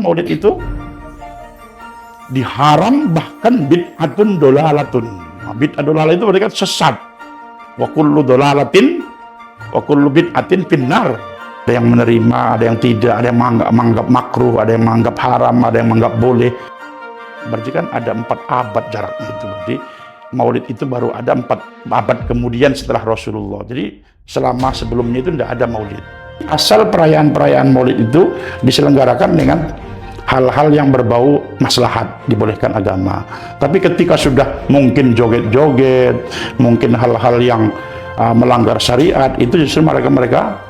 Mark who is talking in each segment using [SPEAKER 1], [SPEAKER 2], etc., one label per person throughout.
[SPEAKER 1] Maulid itu diharam, bahkan bid'atun dolalatun. Nah, bid'ah dolalah itu berarti kan sesat. Wa kullu dolalatin wa kullu bid'atin finnar. Ada yang menerima, ada yang tidak, ada yang menganggap makruh, ada yang menganggap haram, ada yang menganggap boleh. Berarti kan ada 4 abad jaraknya itu. Berarti Maulid itu baru ada 4 abad kemudian setelah Rasulullah. Jadi selama sebelumnya itu tidak ada Maulid. Asal perayaan-perayaan Maulid itu diselenggarakan dengan hal-hal yang berbau maslahat, dibolehkan agama. Tapi ketika sudah mungkin joget-joget, mungkin hal-hal yang melanggar syariat, itu justru mereka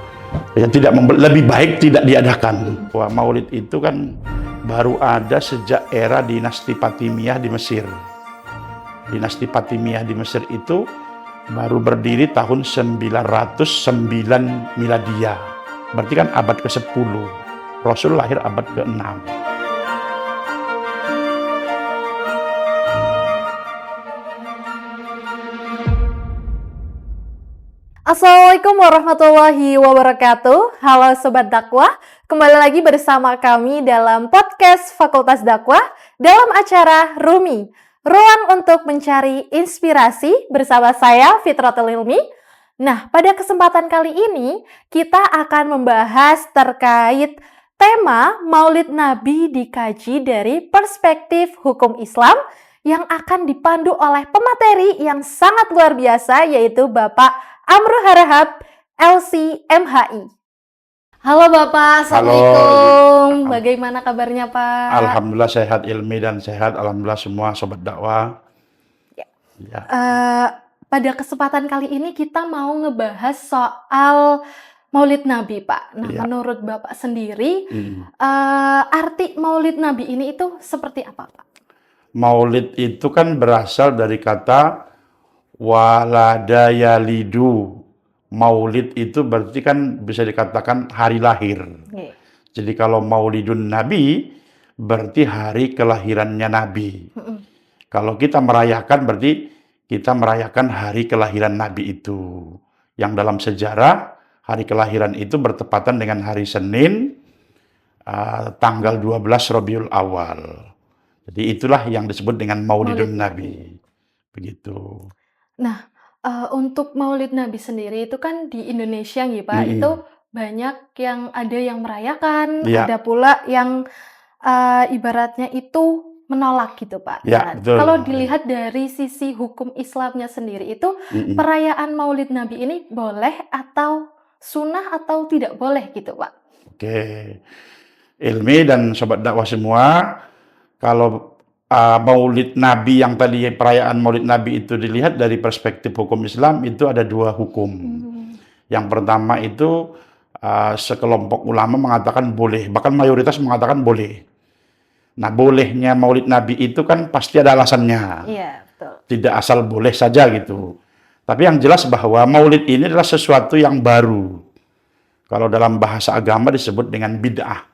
[SPEAKER 1] yang tidak lebih baik tidak diadakan. Wah, Maulid itu kan baru ada sejak era dinasti Fatimiyah di Mesir. Dinasti Fatimiyah di Mesir itu baru berdiri tahun 909 Miladiyah. Berarti kan abad ke-10. Rasul lahir abad ke-6.
[SPEAKER 2] Assalamualaikum warahmatullahi wabarakatuh. Halo Sobat Dakwah, kembali lagi bersama kami dalam podcast Fakultas Dakwah dalam acara Rumi, ruang untuk mencari inspirasi bersama saya Fitratul Ilmi. Nah, pada kesempatan kali ini kita akan membahas terkait tema Maulid Nabi dikaji dari perspektif hukum Islam yang akan dipandu oleh pemateri yang sangat luar biasa, yaitu Bapak Amru Harahap, LC MHI. Halo Bapak, Assalamualaikum.
[SPEAKER 1] Halo.
[SPEAKER 2] Bagaimana kabarnya Pak?
[SPEAKER 1] Alhamdulillah sehat, Ilmi dan sehat. Alhamdulillah semua Sobat Dakwah. Ya.
[SPEAKER 2] Pada kesempatan kali ini kita mau ngebahas soal Maulid Nabi Pak. Nah, menurut Bapak sendiri, arti Maulid Nabi ini itu seperti apa Pak?
[SPEAKER 1] Maulid itu kan berasal dari kata walada yalidu. Maulid itu berarti kan bisa dikatakan hari lahir. Jadi kalau Maulidun Nabi berarti hari kelahirannya Nabi. Kalau kita merayakan berarti kita merayakan hari kelahiran Nabi itu. Yang dalam sejarah hari kelahiran itu bertepatan dengan hari Senin tanggal 12 Rabiul Awal. Jadi itulah yang disebut dengan Maulidun Nabi. Begitu.
[SPEAKER 2] Nah, untuk Maulid Nabi sendiri itu kan di Indonesia nih Pak, itu banyak yang ada yang merayakan, ada pula yang ibaratnya itu menolak gitu Pak.
[SPEAKER 1] Ya,
[SPEAKER 2] Nah,
[SPEAKER 1] betul.
[SPEAKER 2] kalau dilihat dari sisi hukum Islamnya sendiri itu, perayaan Maulid Nabi ini boleh atau sunnah atau tidak boleh gitu Pak?
[SPEAKER 1] Oke, Ilmi dan Sobat Dakwah semua, kalau Maulid Nabi yang tadi perayaan Maulid Nabi itu dilihat dari perspektif hukum Islam itu ada 2 hukum. Yang pertama itu sekelompok ulama mengatakan boleh, bahkan mayoritas mengatakan boleh. Nah, bolehnya Maulid Nabi itu kan pasti ada alasannya.
[SPEAKER 2] Iya, betul.
[SPEAKER 1] Tidak asal boleh saja gitu. Tapi yang jelas bahwa Maulid ini adalah sesuatu yang baru. Kalau dalam bahasa agama disebut dengan bid'ah.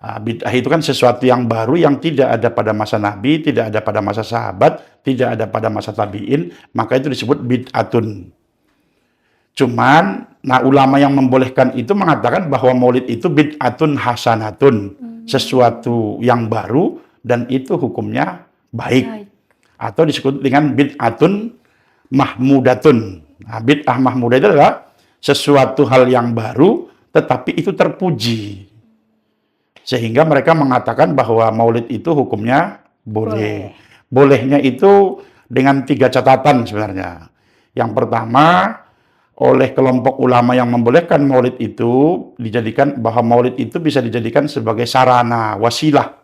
[SPEAKER 1] Bid'ah itu kan sesuatu yang baru yang tidak ada pada masa Nabi, tidak ada pada masa sahabat, tidak ada pada masa tabi'in, maka itu disebut bid'atun. Cuman, nah ulama yang membolehkan itu mengatakan bahwa Maulid itu bid'atun hasanatun, sesuatu yang baru dan itu hukumnya baik. Atau disebut dengan bid'atun mahmudatun. Nah, bid'ah mahmudah itu adalah sesuatu hal yang baru tetapi itu terpuji. Sehingga mereka mengatakan bahwa Maulid itu hukumnya boleh. Bolehnya itu dengan 3 catatan sebenarnya. Yang pertama, oleh kelompok ulama yang membolehkan Maulid itu dijadikan bahwa Maulid itu bisa dijadikan sebagai sarana, wasilah.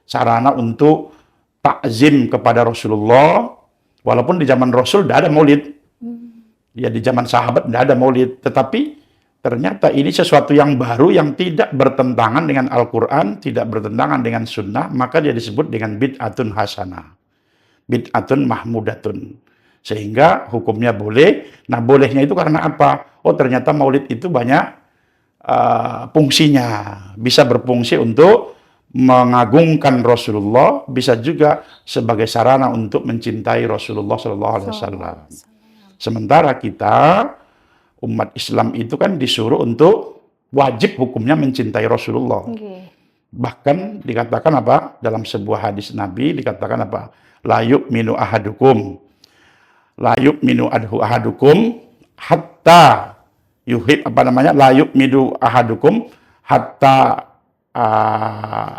[SPEAKER 1] Sarana untuk takzim kepada Rasulullah. Walaupun di zaman Rasul tidak ada Maulid. Ya, di zaman sahabat tidak ada Maulid. Tetapi ternyata ini sesuatu yang baru yang tidak bertentangan dengan Al-Quran, tidak bertentangan dengan sunnah, maka dia disebut dengan bid'atun hasanah. Bid'atun mahmudatun. Sehingga hukumnya boleh. Nah, bolehnya itu karena apa? Oh, ternyata Maulid itu banyak fungsinya. Bisa berfungsi untuk mengagungkan Rasulullah, bisa juga sebagai sarana untuk mencintai Rasulullah SAW. Sementara kita umat Islam itu kan disuruh untuk wajib hukumnya mencintai Rasulullah. Bahkan dikatakan apa? Dalam sebuah hadis Nabi dikatakan apa? La yu'minu ahadukum. La yu'minu ahadukum hatta la yu'minu ahadukum hatta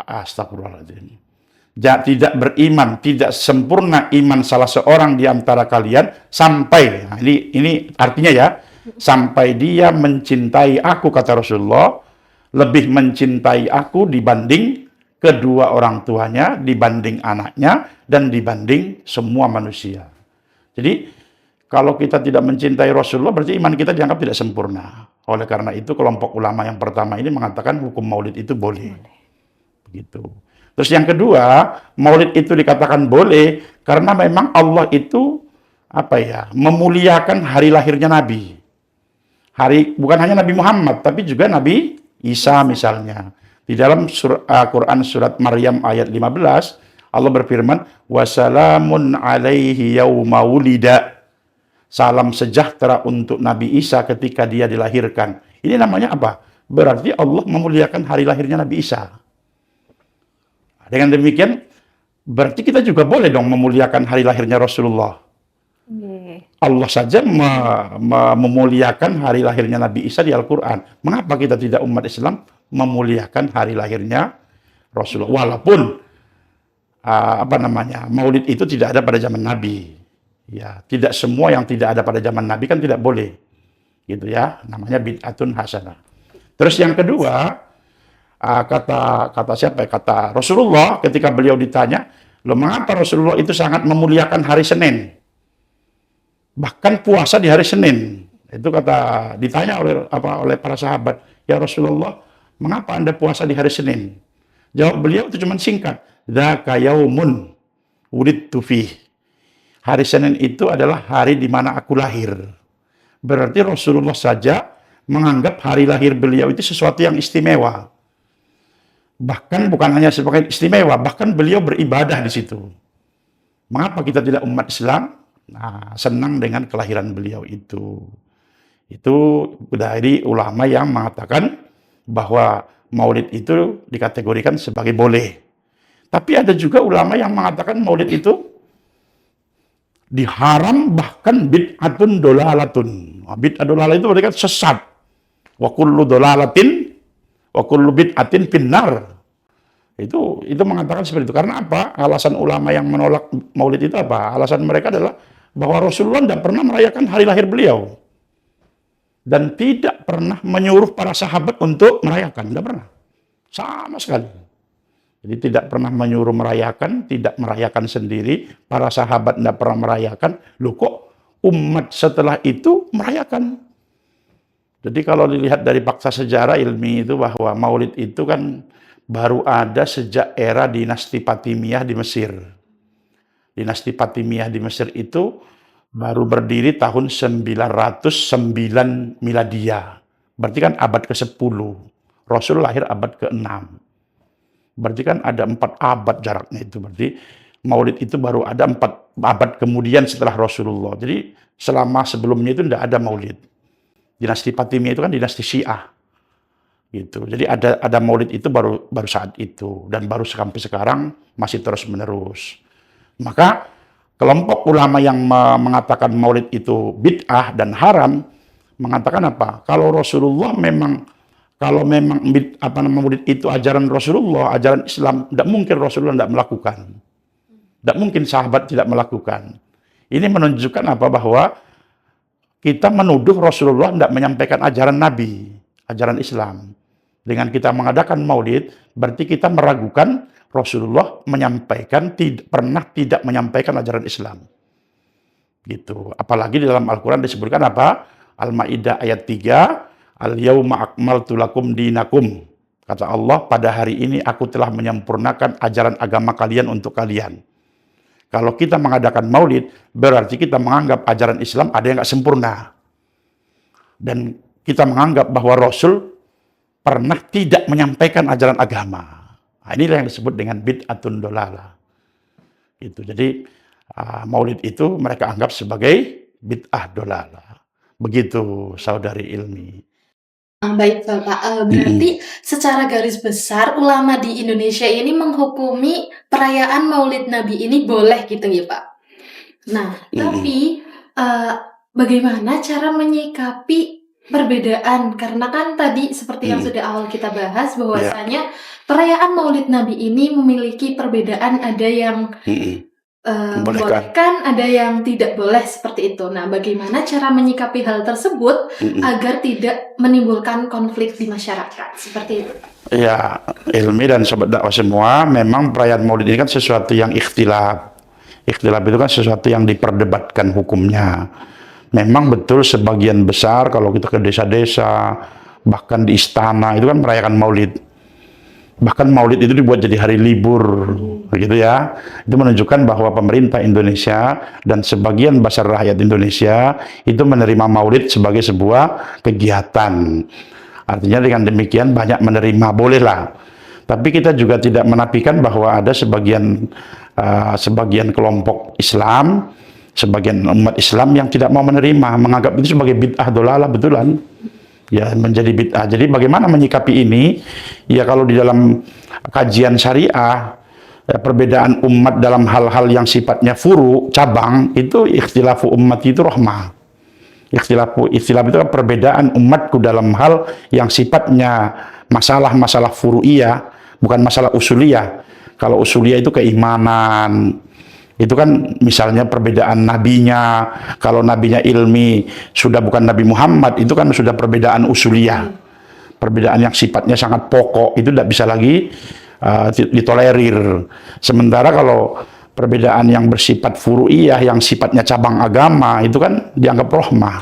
[SPEAKER 1] astagfirullahaladzim. Tidak beriman, tidak sempurna iman salah seorang di antara kalian sampai, nah ini artinya ya, sampai dia mencintai aku, kata Rasulullah, lebih mencintai aku dibanding kedua orang tuanya, dibanding anaknya, dan dibanding semua manusia. Jadi, kalau kita tidak mencintai Rasulullah, berarti iman kita dianggap tidak sempurna. Oleh karena itu, kelompok ulama yang pertama ini mengatakan hukum maulid itu boleh. Begitu. Terus yang kedua, maulid itu dikatakan boleh karena memang Allah itu memuliakan hari lahirnya Nabi. Bukan hanya Nabi Muhammad, tapi juga Nabi Isa misalnya. Di dalam Quran surat Maryam ayat 15, Allah berfirman, "Wassalamun alaihi yauma wulida." Salam sejahtera untuk Nabi Isa ketika dia dilahirkan. Ini namanya apa? Berarti Allah memuliakan hari lahirnya Nabi Isa. Dengan demikian, berarti kita juga boleh dong memuliakan hari lahirnya Rasulullah. Allah saja memuliakan hari lahirnya Nabi Isa di Al-Quran. Mengapa kita tidak umat Islam memuliakan hari lahirnya Rasulullah? Walaupun maulid itu tidak ada pada zaman Nabi. Ya, tidak semua yang tidak ada pada zaman Nabi kan tidak boleh. Gitu ya, namanya bid'atun hasanah. Terus yang kedua, kata Rasulullah ketika beliau ditanya, mengapa Rasulullah itu sangat memuliakan hari Senin? Bahkan puasa di hari Senin. Itu ditanya oleh para sahabat, "Ya Rasulullah, mengapa Anda puasa di hari Senin?" Jawab beliau itu cuma singkat, "Dzaka yaumun wulidtu fih." Hari Senin itu adalah hari di mana aku lahir. Berarti Rasulullah saja menganggap hari lahir beliau itu sesuatu yang istimewa. Bahkan bukan hanya sebagai istimewa, bahkan beliau beribadah di situ. Mengapa kita tidak umat Islam? Senang dengan kelahiran beliau itu. Itu dari ulama yang mengatakan bahwa maulid itu dikategorikan sebagai boleh. Tapi ada juga ulama yang mengatakan maulid itu diharam, bahkan bid'atun dolalatun. Bid'atun dolalah itu berarti kan sesat. Wa kullu dolalatin wa kullu bid'atin finnar. Itu mengatakan seperti itu. Karena apa? Alasan ulama yang menolak maulid itu apa? Alasan mereka adalah bahwa Rasulullah tidak pernah merayakan hari lahir beliau. Dan tidak pernah menyuruh para sahabat untuk merayakan. Tidak pernah. Sama sekali. Jadi tidak pernah menyuruh merayakan, tidak merayakan sendiri. Para sahabat tidak pernah merayakan. Loh kok umat setelah itu merayakan? Jadi kalau dilihat dari fakta sejarah ilmi itu bahwa maulid itu kan baru ada sejak era dinasti Fatimiyah di Mesir. Dinasti Fatimiyah di Mesir itu baru berdiri tahun 909 Miladiyah. Berarti kan abad ke-10. Rasul lahir abad ke-6. Berarti kan ada 4 abad jaraknya itu. Berarti maulid itu baru ada 4 abad kemudian setelah Rasulullah. Jadi selama sebelumnya itu tidak ada maulid. Dinasti Fatimiyah itu kan dinasti Syiah. Gitu. Jadi ada maulid itu baru saat itu. Dan baru sampai sekarang masih terus-menerus. Maka kelompok ulama yang mengatakan maulid itu bid'ah dan haram mengatakan apa? Kalau memang maulid itu ajaran Rasulullah, ajaran Islam, tidak mungkin Rasulullah tidak melakukan. Tidak mungkin sahabat tidak melakukan. Ini menunjukkan apa? Bahwa kita menuduh Rasulullah tidak menyampaikan ajaran Nabi, ajaran Islam. Dengan kita mengadakan maulid, berarti kita meragukan Rasulullah pernah tidak menyampaikan ajaran Islam. Gitu. Apalagi di dalam Al-Quran disebutkan apa? Al-Maidah ayat 3, Al-Yauma akmaltu lakum dinakum. Kata Allah, pada hari ini aku telah menyempurnakan ajaran agama kalian untuk kalian. Kalau kita mengadakan maulid, berarti kita menganggap ajaran Islam ada yang nggak sempurna. Dan kita menganggap bahwa Rasul pernah tidak menyampaikan ajaran agama. Nah, inilah yang disebut dengan bid'atun dolalah. Gitu. Jadi maulid itu mereka anggap sebagai bid'ah dolalah. Begitu saudari Ilmi.
[SPEAKER 2] Baik Bapak, berarti secara garis besar ulama di Indonesia ini menghukumi perayaan Maulid Nabi ini boleh gitu ya Pak? Nah, tapi bagaimana cara menyikapi perbedaan? Karena kan tadi seperti yang sudah awal kita bahas
[SPEAKER 1] Ya.
[SPEAKER 2] bahwasanya perayaan Maulid Nabi ini memiliki perbedaan, ada yang
[SPEAKER 1] Membolehkan.
[SPEAKER 2] membolehkan, ada yang tidak boleh seperti itu. Nah, bagaimana cara menyikapi hal tersebut agar tidak menimbulkan konflik di masyarakat seperti itu?
[SPEAKER 1] Ya, Ilmi dan sobat dakwah semua, memang perayaan Maulid ini kan sesuatu yang ikhtilaf. Ikhtilaf itu kan sesuatu yang diperdebatkan hukumnya. Memang betul sebagian besar kalau kita ke desa-desa, bahkan di istana itu kan merayakan Maulid. Bahkan Maulid itu dibuat jadi hari libur, begitu ya. Itu menunjukkan bahwa pemerintah Indonesia dan sebagian besar rakyat Indonesia itu menerima Maulid sebagai sebuah kegiatan. Artinya dengan demikian banyak menerima, bolehlah. Tapi kita juga tidak menafikan bahwa ada sebagian kelompok Islam, sebagian umat Islam yang tidak mau menerima, menganggap itu sebagai bid'ah dolalah betulan. Ya, menjadi bid'ah. Jadi bagaimana menyikapi ini? Ya, kalau di dalam kajian syariah, ya, perbedaan umat dalam hal-hal yang sifatnya furu, cabang, itu ikhtilafu umat itu rahmah. Ikhtilaf itu kan perbedaan umatku dalam hal yang sifatnya masalah-masalah furu'iyah, bukan masalah usuliyah. Kalau usuliyah itu keimanan, itu kan misalnya perbedaan nabinya. Kalau nabinya Ilmi sudah bukan Nabi Muhammad, itu kan sudah perbedaan usuliyah, perbedaan yang sifatnya sangat pokok, itu tidak bisa lagi ditolerir. Sementara kalau perbedaan yang bersifat furu'iyah, yang sifatnya cabang agama, itu kan dianggap rahmah.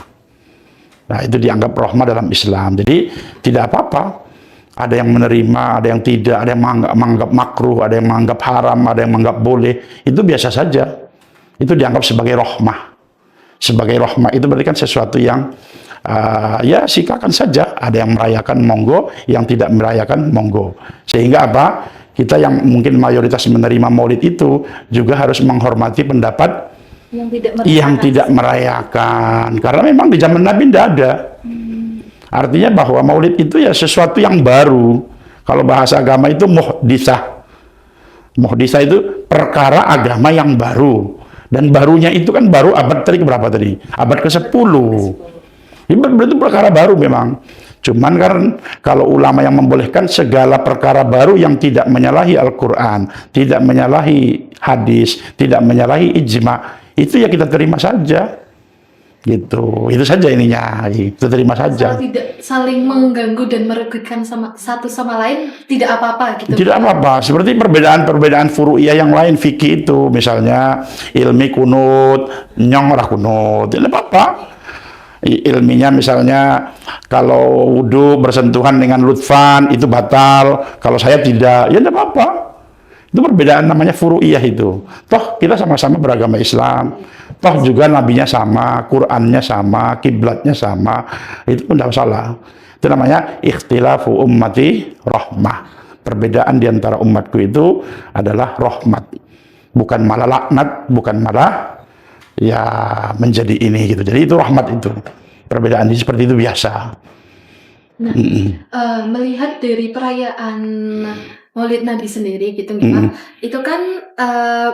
[SPEAKER 1] Nah, itu dianggap rahmah dalam Islam. Jadi tidak apa-apa. Ada yang menerima, ada yang tidak, ada yang menganggap makruh, ada yang menganggap haram, ada yang menganggap boleh. Itu biasa saja. Itu dianggap sebagai rahmah. Sebagai rahmah itu berarti kan sesuatu yang ya silakan saja. Ada yang merayakan monggo, yang tidak merayakan monggo. Sehingga apa? Kita yang mungkin mayoritas menerima Maulid itu juga harus menghormati pendapat yang tidak merayakan. Karena memang di zaman Nabi tidak ada. Artinya bahwa Maulid itu ya sesuatu yang baru. Kalau bahasa agama itu muhditsah. Muhditsah itu perkara agama yang baru. Dan barunya itu kan baru abad berapa tadi? Abad ke-10. Itu berarti perkara baru memang. Cuman kan kalau ulama yang membolehkan segala perkara baru yang tidak menyalahi Al-Quran, tidak menyalahi hadis, tidak menyalahi ijma, itu ya kita terima saja. Gitu, itu saja ininya, kita terima saja.
[SPEAKER 2] Asal tidak saling mengganggu dan merugikan satu sama lain, tidak apa-apa gitu.
[SPEAKER 1] Tidak apa-apa, seperti perbedaan-perbedaan furu'iyah yang lain, fikih itu, misalnya Ilmi kunut, nyong ora kunut, tidak apa-apa. Ilminya misalnya kalau wudhu bersentuhan dengan lutfan itu batal, kalau saya tidak, ya tidak apa-apa. Itu perbedaan namanya furu'iyah itu. Toh kita sama-sama beragama Islam. Toh juga nabinya sama, Qur'annya sama, kiblatnya sama. Itu pun tidak salah. Itu namanya ikhtilafu ummati rahmah. Perbedaan di antara umatku itu adalah rahmat. Bukan malah laknat, bukan malah ya menjadi ini gitu. Jadi itu rahmat itu. Perbedaan ini seperti itu biasa.
[SPEAKER 2] Nah, melihat dari perayaan Maulid Nabi sendiri gitu Pak, itu kan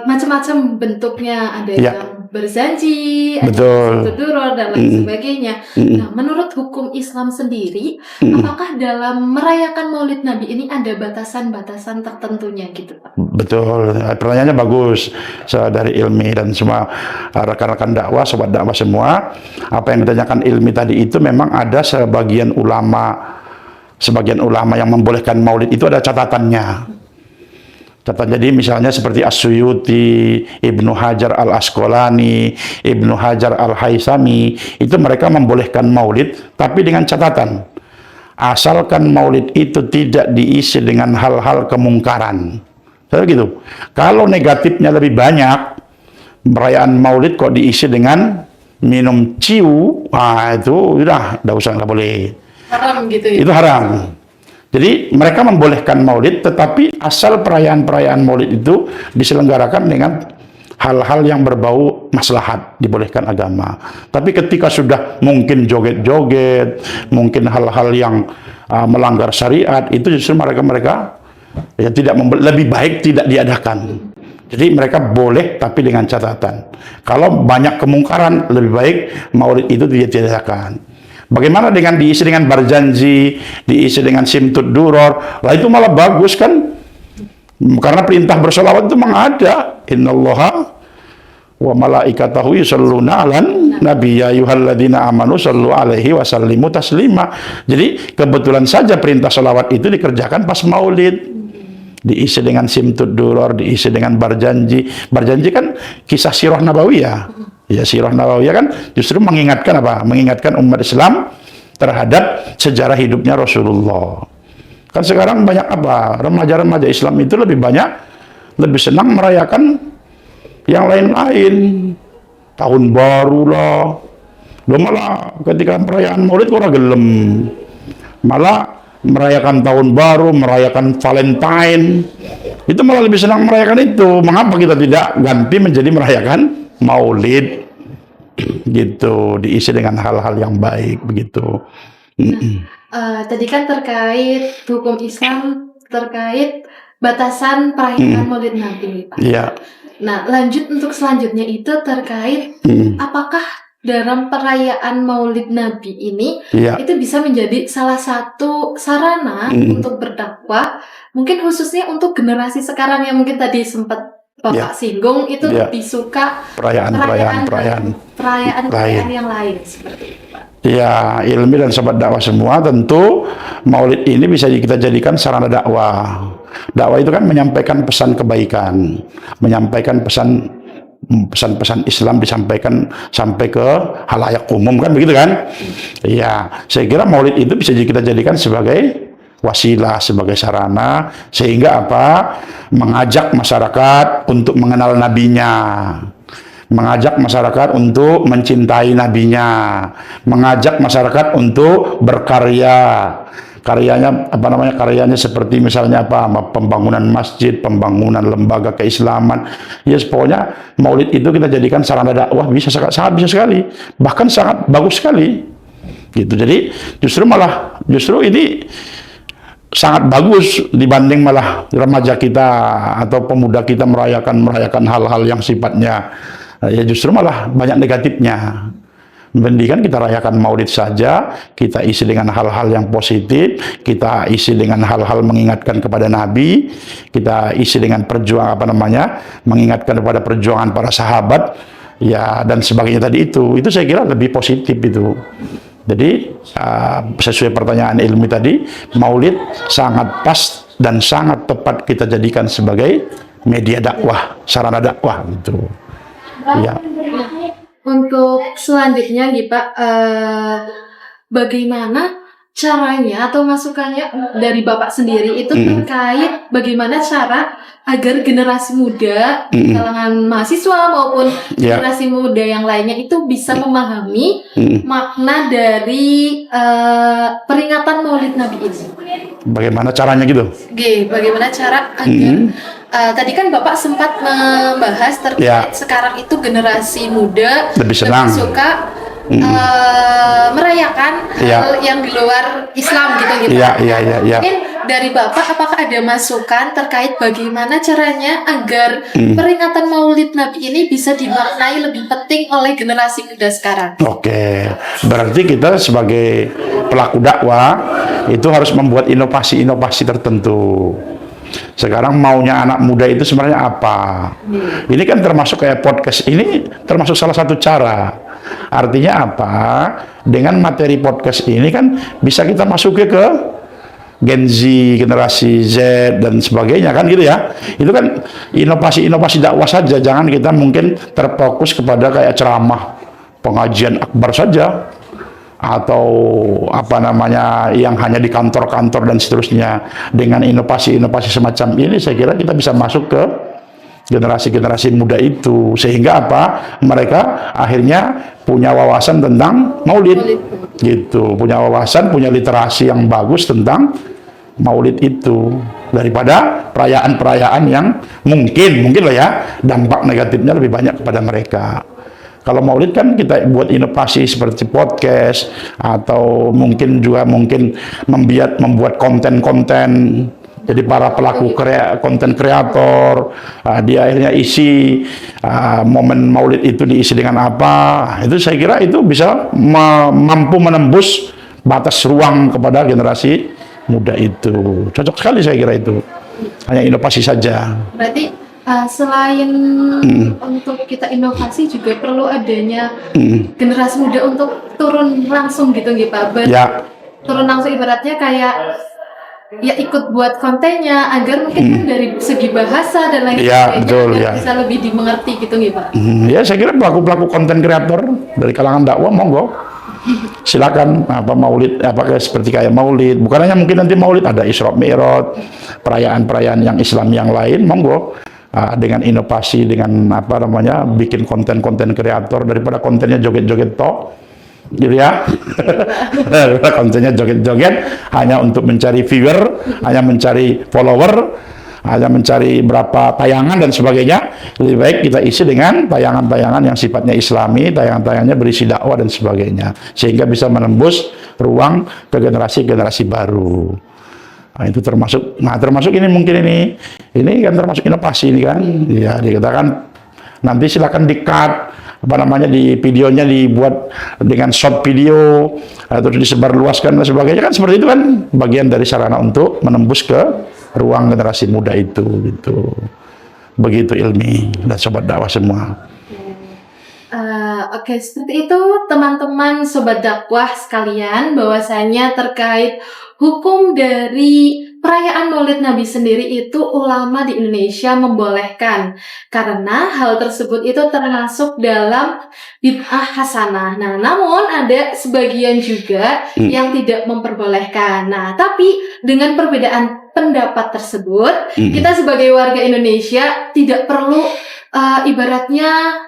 [SPEAKER 2] macam-macam bentuknya, ada yang berzanji, ada yang tuduror dan lain sebagainya. Nah, menurut hukum Islam sendiri, apakah dalam merayakan Maulid Nabi ini ada batasan-batasan tertentunya gitu Pak?
[SPEAKER 1] Betul, pertanyaannya bagus. Dari Ilmi dan semua rekan-rekan dakwah, sobat dakwah semua, apa yang ditanyakan Ilmi tadi itu memang ada sebagian ulama yang membolehkan Maulid itu ada catatannya. Jadi misalnya seperti As-Suyuti, Ibnu Hajar Al-Asqalani, Ibnu Hajar Al-Haisami, itu mereka membolehkan Maulid, tapi dengan catatan, asalkan Maulid itu tidak diisi dengan hal-hal kemungkaran. Gitu. Kalau negatifnya lebih banyak, perayaan Maulid kok diisi dengan minum ciu, itu udah, nggak boleh.
[SPEAKER 2] Haram gitu ya?
[SPEAKER 1] Itu haram. Jadi mereka membolehkan Maulid, tetapi asal perayaan-perayaan Maulid itu diselenggarakan dengan hal-hal yang berbau maslahat, dibolehkan agama. Tapi ketika sudah mungkin joget-joget, mungkin hal-hal yang melanggar syariat, itu justru mereka ya lebih baik tidak diadakan. Jadi mereka boleh, tapi dengan catatan, kalau banyak kemungkaran, lebih baik maulid itu tidak diadakan. Bagaimana dengan diisi dengan berjanji, diisi dengan simtud duror? Lah itu malah bagus kan? Karena perintah bersolawat itu memang ada. Innallaha wa malaikatahu yusholluna 'alan nabi ya ayyuhalladzina amanu shallu 'alaihi wa sallimu taslima. Jadi kebetulan saja perintah sholawat itu dikerjakan pas maulid. Diisi dengan simtud duror, diisi dengan berjanji. Berjanji kan kisah sirah nabawiyah. Ya, sirah nabawiyah kan justru mengingatkan apa? Mengingatkan umat Islam terhadap sejarah hidupnya Rasulullah. Kan sekarang banyak apa? Remaja-remaja Islam itu lebih senang merayakan yang lain-lain. Tahun baru lah. Malah ketika perayaan maulid orang gelem. Malah merayakan tahun baru, merayakan Valentine, itu malah lebih senang merayakan itu. Mengapa kita tidak ganti menjadi merayakan maulid gitu, diisi dengan hal-hal yang baik begitu.
[SPEAKER 2] Tadi kan terkait hukum Islam terkait batasan perayaan maulid Nabi nih, Pak.
[SPEAKER 1] Iya.
[SPEAKER 2] Nah, lanjut untuk selanjutnya itu terkait apakah dalam perayaan Maulid Nabi ini itu bisa menjadi salah satu sarana untuk berdakwah, mungkin khususnya untuk generasi sekarang yang mungkin tadi sempat Bapak singgung itu lebih suka perayaan yang lain seperti itu, Pak.
[SPEAKER 1] Ya, Ilmi dan sobat dakwah semua, tentu Maulid ini bisa kita jadikan sarana dakwah. Dakwah itu kan menyampaikan pesan kebaikan, menyampaikan pesan-pesan Islam disampaikan sampai ke halayak umum, kan begitu kan? Iya, saya kira maulid itu bisa kita jadikan sebagai wasilah, sebagai sarana, sehingga apa? Mengajak masyarakat untuk mengenal nabinya, mengajak masyarakat untuk mencintai nabinya, mengajak masyarakat untuk berkarya. Karyanya seperti misalnya pembangunan masjid, pembangunan lembaga keislaman. Ya, pokoknya maulid itu kita jadikan sarana dakwah sangat bisa sekali, bahkan sangat bagus sekali gitu. Jadi justru ini sangat bagus dibanding malah remaja kita atau pemuda kita merayakan hal-hal yang sifatnya ya justru malah banyak negatifnya. Mendingan kita rayakan maulid saja, kita isi dengan hal-hal yang positif, kita isi dengan hal-hal mengingatkan kepada Nabi, kita isi dengan mengingatkan kepada perjuangan para sahabat, ya, dan sebagainya tadi itu saya kira lebih positif itu. Jadi sesuai pertanyaan Ilmi tadi, maulid sangat pas dan sangat tepat kita jadikan sebagai media dakwah, sarana dakwah gitu. Ya.
[SPEAKER 2] Untuk selanjutnya nih Pak, bagaimana caranya atau masukannya dari Bapak sendiri itu terkait bagaimana cara agar generasi muda, kalangan mahasiswa maupun generasi muda yang lainnya itu bisa memahami makna dari peringatan Maulid Nabi ini.
[SPEAKER 1] Bagaimana caranya gitu?
[SPEAKER 2] Bagaimana cara agar tadi kan Bapak sempat membahas terkait sekarang itu generasi muda
[SPEAKER 1] lebih
[SPEAKER 2] suka merayakan hal yang di luar Islam gitu. Mungkin dari Bapak apakah ada masukan terkait bagaimana caranya agar peringatan Maulid Nabi ini bisa dimaknai lebih penting oleh generasi muda sekarang? Oke,
[SPEAKER 1] berarti kita sebagai pelaku dakwah itu harus membuat inovasi-inovasi tertentu. Sekarang maunya anak muda itu sebenarnya apa? Ini kan termasuk kayak podcast ini, termasuk salah satu cara. Artinya apa? Dengan materi podcast ini kan bisa kita masukin ke Gen Z, generasi Z dan sebagainya kan gitu ya. Itu kan inovasi-inovasi dakwah saja, jangan kita mungkin terfokus kepada kayak ceramah, pengajian akbar saja, atau yang hanya di kantor-kantor dan seterusnya. Dengan inovasi-inovasi semacam ini saya kira kita bisa masuk ke generasi-generasi muda itu, sehingga mereka akhirnya punya wawasan tentang maulid gitu, punya wawasan, punya literasi yang bagus tentang maulid itu, daripada perayaan-perayaan yang mungkin lah ya dampak negatifnya lebih banyak kepada mereka. Kalau maulid kan kita buat inovasi seperti podcast atau mungkin membuat konten-konten. Jadi para pelaku konten kreator, dia akhirnya isi momen maulid itu diisi dengan apa? Itu saya kira itu bisa mampu menembus batas ruang kepada generasi muda itu. Cocok sekali saya kira itu. Hanya inovasi saja.
[SPEAKER 2] Berarti selain untuk kita inovasi juga perlu adanya generasi muda untuk turun langsung gitu nggih Pak.
[SPEAKER 1] Ya.
[SPEAKER 2] Turun langsung ibaratnya kayak ya ikut buat kontennya agar mungkin kan dari segi bahasa dan lain
[SPEAKER 1] Ya,
[SPEAKER 2] sebagainya
[SPEAKER 1] betul,
[SPEAKER 2] agar
[SPEAKER 1] ya.
[SPEAKER 2] bisa lebih dimengerti gitu nggih Pak.
[SPEAKER 1] Ya saya kira pelaku-pelaku konten kreator dari kalangan dakwah monggo. Silakan maulid seperti kayak maulid, bukan hanya mungkin nanti maulid, ada Isra Mi'raj, perayaan-perayaan yang Islam yang lain monggo. Dengan inovasi, dengan bikin konten-konten kreator daripada kontennya joget-joget tok, gitu ya. Kontennya joget-joget hanya untuk mencari viewer, hanya mencari follower, hanya mencari berapa tayangan dan sebagainya. Lebih baik kita isi dengan tayangan-tayangan yang sifatnya Islami, tayangan-tayangannya berisi dakwah dan sebagainya, sehingga bisa menembus ruang ke generasi-generasi baru. Nah, itu termasuk ini mungkin ini kan termasuk inovasi ini kan. Ya, dikatakan nanti silakan di-cut di videonya dibuat dengan short video atau disebarluaskan dan sebagainya, kan seperti itu kan bagian dari sarana untuk menembus ke ruang generasi muda itu gitu. Begitu Ilmi dan sobat dakwah semua.
[SPEAKER 2] Oke, seperti itu teman-teman sobat dakwah sekalian, bahwasanya terkait hukum dari perayaan Maulid Nabi sendiri itu ulama di Indonesia membolehkan karena hal tersebut itu termasuk dalam bid'ah hasanah. Nah, namun ada sebagian juga yang tidak memperbolehkan. Nah, tapi dengan perbedaan pendapat tersebut, kita sebagai warga Indonesia tidak perlu ibaratnya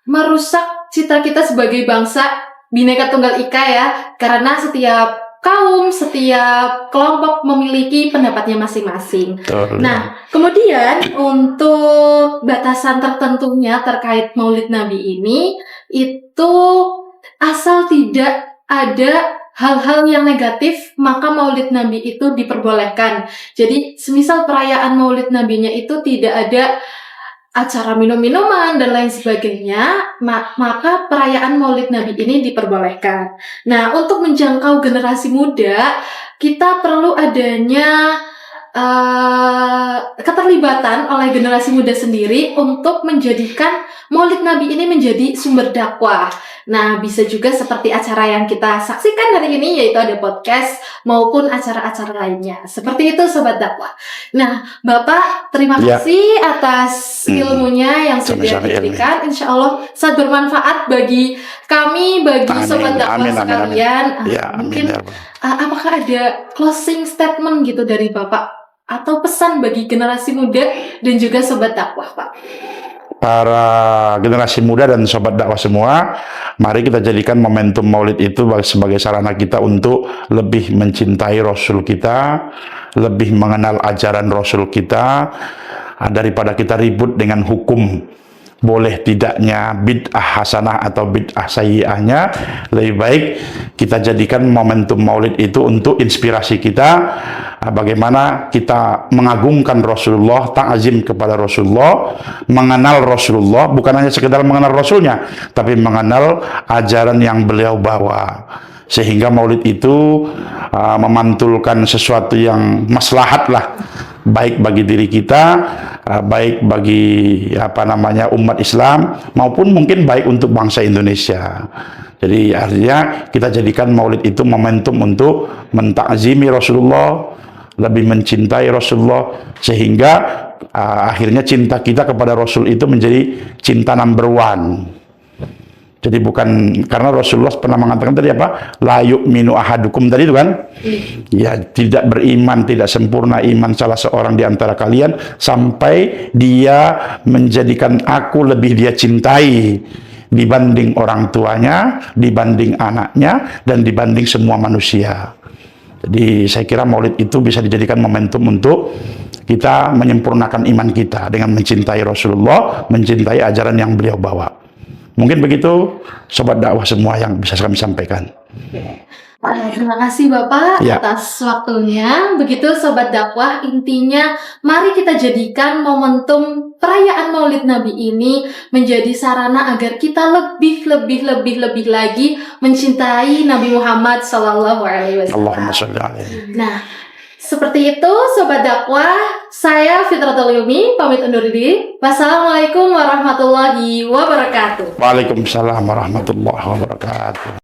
[SPEAKER 2] merusak citra kita sebagai bangsa Bhinneka Tunggal Ika ya, karena setiap kaum, setiap kelompok memiliki pendapatnya masing-masing. Nah, kemudian untuk batasan tertentunya terkait Maulid Nabi ini, itu asal tidak ada hal-hal yang negatif, maka Maulid Nabi itu diperbolehkan. Jadi, semisal perayaan Maulid Nabinya itu tidak ada acara minum-minuman dan lain sebagainya, maka perayaan Maulid Nabi ini diperbolehkan. Nah, untuk menjangkau generasi muda, kita perlu adanya keterlibatan oleh generasi muda sendiri untuk menjadikan Maulid Nabi ini menjadi sumber dakwah. Nah, bisa juga seperti acara yang kita saksikan hari ini, yaitu ada podcast maupun acara-acara lainnya. Seperti itu Sobat Dakwah. Nah, Bapak, terima kasih atas ilmunya yang sudah diberikan. Insya Allah sangat bermanfaat bagi kami, bagi Sobat Dakwah sekalian. Mungkin apakah ada closing statement gitu dari Bapak? Atau pesan bagi generasi muda dan juga Sobat Dakwah, Pak?
[SPEAKER 1] Para generasi muda dan sobat dakwah semua, mari kita jadikan momentum maulid itu sebagai sarana kita untuk lebih mencintai Rasul kita, lebih mengenal ajaran Rasul kita, daripada kita ribut dengan hukum boleh tidaknya bid'ah hasanah atau bid'ah sayyi'ahnya. Lebih baik kita jadikan momentum maulid itu untuk inspirasi kita, bagaimana kita mengagungkan Rasulullah, ta'zim kepada Rasulullah, mengenal Rasulullah, bukan hanya sekedar mengenal Rasulnya, tapi mengenal ajaran yang beliau bawa. Sehingga maulid itu memantulkan sesuatu yang maslahat lah, baik bagi diri kita, baik bagi umat Islam, maupun mungkin baik untuk bangsa Indonesia. Jadi artinya kita jadikan maulid itu momentum untuk mentakzimi Rasulullah, lebih mencintai Rasulullah, sehingga akhirnya cinta kita kepada Rasul itu menjadi cinta number one. Jadi bukan, karena Rasulullah pernah mengatakan tadi la yu'minu ahadukum tadi itu kan, ya tidak beriman, tidak sempurna iman salah seorang di antara kalian sampai dia menjadikan aku lebih dia cintai dibanding orang tuanya, dibanding anaknya, dan dibanding semua manusia. Jadi saya kira maulid itu bisa dijadikan momentum untuk kita menyempurnakan iman kita dengan mencintai Rasulullah, mencintai ajaran yang beliau bawa. Mungkin begitu sobat dakwah semua yang bisa kami sampaikan.
[SPEAKER 2] Terima kasih Bapak
[SPEAKER 1] Ya.
[SPEAKER 2] atas waktunya. Begitu Sobat Dakwah, intinya mari kita jadikan momentum perayaan Maulid Nabi ini menjadi sarana agar kita lebih lagi mencintai Nabi Muhammad Sallallahu Alaihi
[SPEAKER 1] Allahumma
[SPEAKER 2] Wasallam.
[SPEAKER 1] sholli alaihi.
[SPEAKER 2] Nah, seperti itu Sobat Dakwah, saya Fitratul Yumi pamit undur diri. Wassalamualaikum warahmatullahi wabarakatuh.
[SPEAKER 1] Waalaikumsalam warahmatullahi wabarakatuh.